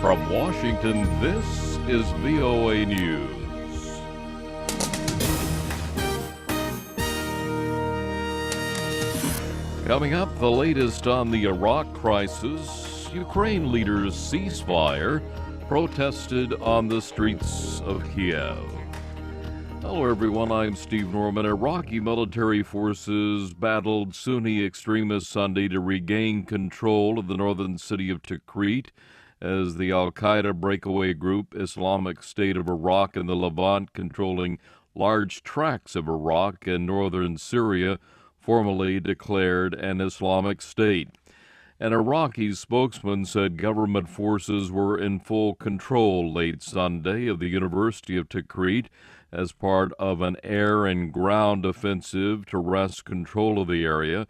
From Washington, this is VOA News. Coming up, the latest on the Iraq crisis. Ukraine leaders' ceasefire protested on the streets of Kyiv. Hello, everyone. I'm Steve Norman. Iraqi military forces battled Sunni extremists Sunday to regain control of the northern city of Tikrit as the al-Qaeda breakaway group Islamic State of Iraq and the Levant, controlling large tracts of Iraq and northern Syria, formally declared an Islamic State. An Iraqi spokesman said government forces were in full control late Sunday of the University of Tikrit as part of an air and ground offensive to wrest control of the area.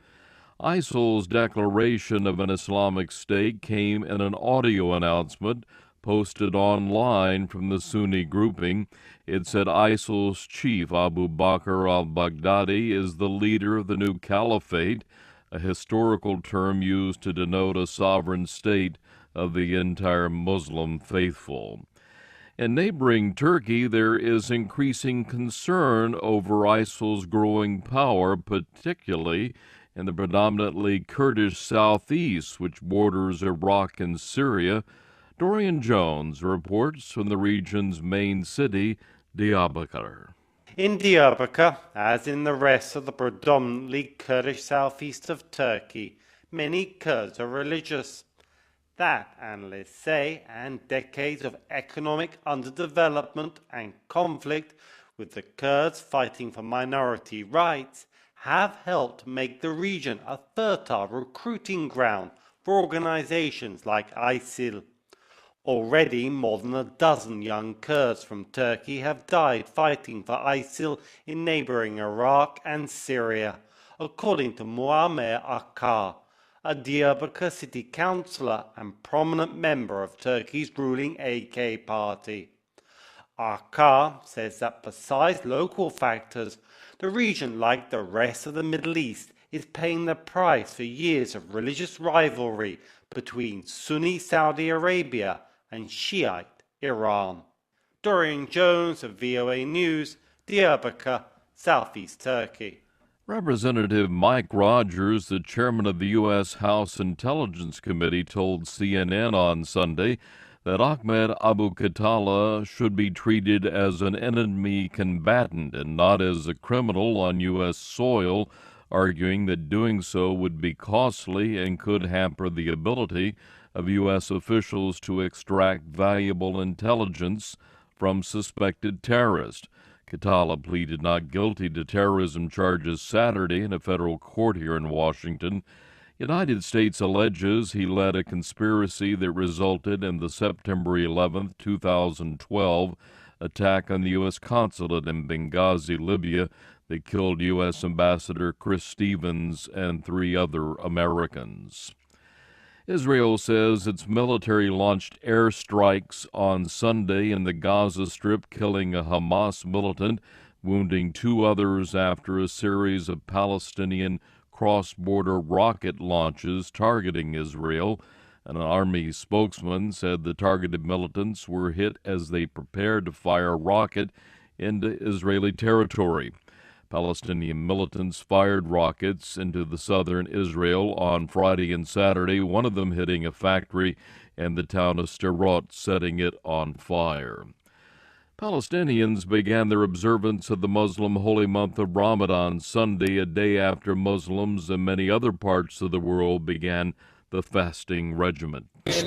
ISIL's declaration of an Islamic State came in an audio announcement posted online from the Sunni grouping. It said ISIL's chief, Abu Bakr al-Baghdadi, is the leader of the new caliphate, a historical term used to denote a sovereign state of the entire Muslim faithful. In neighboring Turkey, there is increasing concern over ISIL's growing power, particularly in the predominantly Kurdish southeast, which borders Iraq and Syria. Dorian Jones reports from the region's main city, Diyarbakir. In Diyarbakir, as in the rest of the predominantly Kurdish southeast of Turkey, many Kurds are religious. That, analysts say, and decades of economic underdevelopment and conflict with the Kurds fighting for minority rights have helped make the region a fertile recruiting ground for organizations like ISIL. Already, more than a dozen young Kurds from Turkey have died fighting for ISIL in neighboring Iraq and Syria, according to Muammer Akkar, a Diyarbakir city councillor and prominent member of Turkey's ruling AK party. Akkar says that besides local factors, the region, like the rest of the Middle East, is paying the price for years of religious rivalry between Sunni Saudi Arabia and Shiite Iran. Dorian Jones of VOA News, Diyarbakir, Southeast Turkey. Representative Mike Rogers, the chairman of the U.S. House Intelligence Committee, told CNN on Sunday that Ahmed Abu Khattala should be treated as an enemy combatant and not as a criminal on U.S. soil, arguing that doing so would be costly and could hamper the ability of U.S. officials to extract valuable intelligence from suspected terrorists. Khattala pleaded not guilty to terrorism charges Saturday in a federal court here in Washington. United States alleges he led a conspiracy that resulted in the September 11, 2012 attack on the U.S. consulate in Benghazi, Libya, that killed U.S. Ambassador Chris Stevens and 3 other Americans. Israel says its military launched airstrikes on Sunday in the Gaza Strip, killing a Hamas militant, wounding 2 others after a series of Palestinian cross-border rocket launches targeting Israel. An army spokesman said the targeted militants were hit as they prepared to fire a rocket into Israeli territory. Palestinian militants fired rockets into the southern Israel on Friday and Saturday, one of them hitting a factory in the town of Sderot, setting it on fire. Palestinians began their observance of the Muslim holy month of Ramadan Sunday, a day after Muslims in many other parts of the world began the fasting regimen. This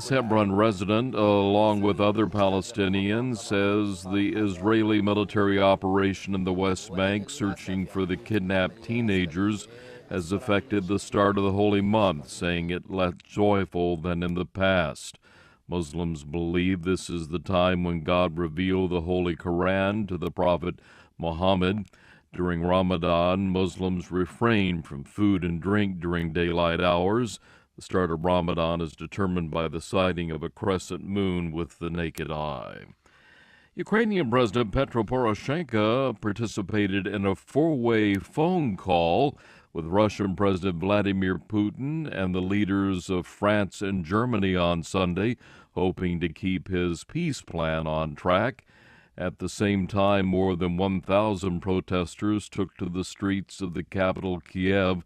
Hebron resident, along with other Palestinians, says the Israeli military operation in the West Bank searching for the kidnapped teenagers has affected the start of the holy month, saying it less joyful than in the past. Muslims believe this is the time when God revealed the Holy Quran to the Prophet Muhammad. During Ramadan, Muslims refrain from food and drink during daylight hours. The start of Ramadan is determined by the sighting of a crescent moon with the naked eye. Ukrainian President Petro Poroshenko participated in a four-way phone call with Russian President Vladimir Putin and the leaders of France and Germany on Sunday hoping to keep his peace plan on track. At the same time, more than 1,000 protesters took to the streets of the capital, Kyiv,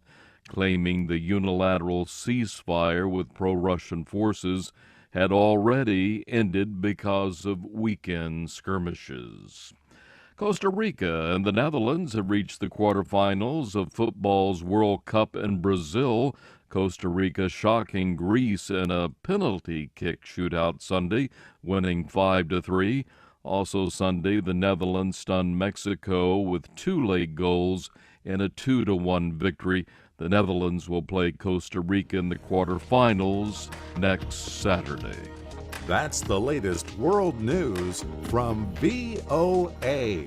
claiming the unilateral ceasefire with pro-Russian forces had already ended because of weekend skirmishes. Costa Rica and the Netherlands have reached the quarterfinals of football's World Cup in Brazil. Costa Rica shocking Greece in a penalty kick shootout Sunday, winning 5-3. Also Sunday, the Netherlands stunned Mexico with 2 late goals in a 2-1 victory. The Netherlands will play Costa Rica in the quarterfinals next Saturday. That's the latest world news from VOA.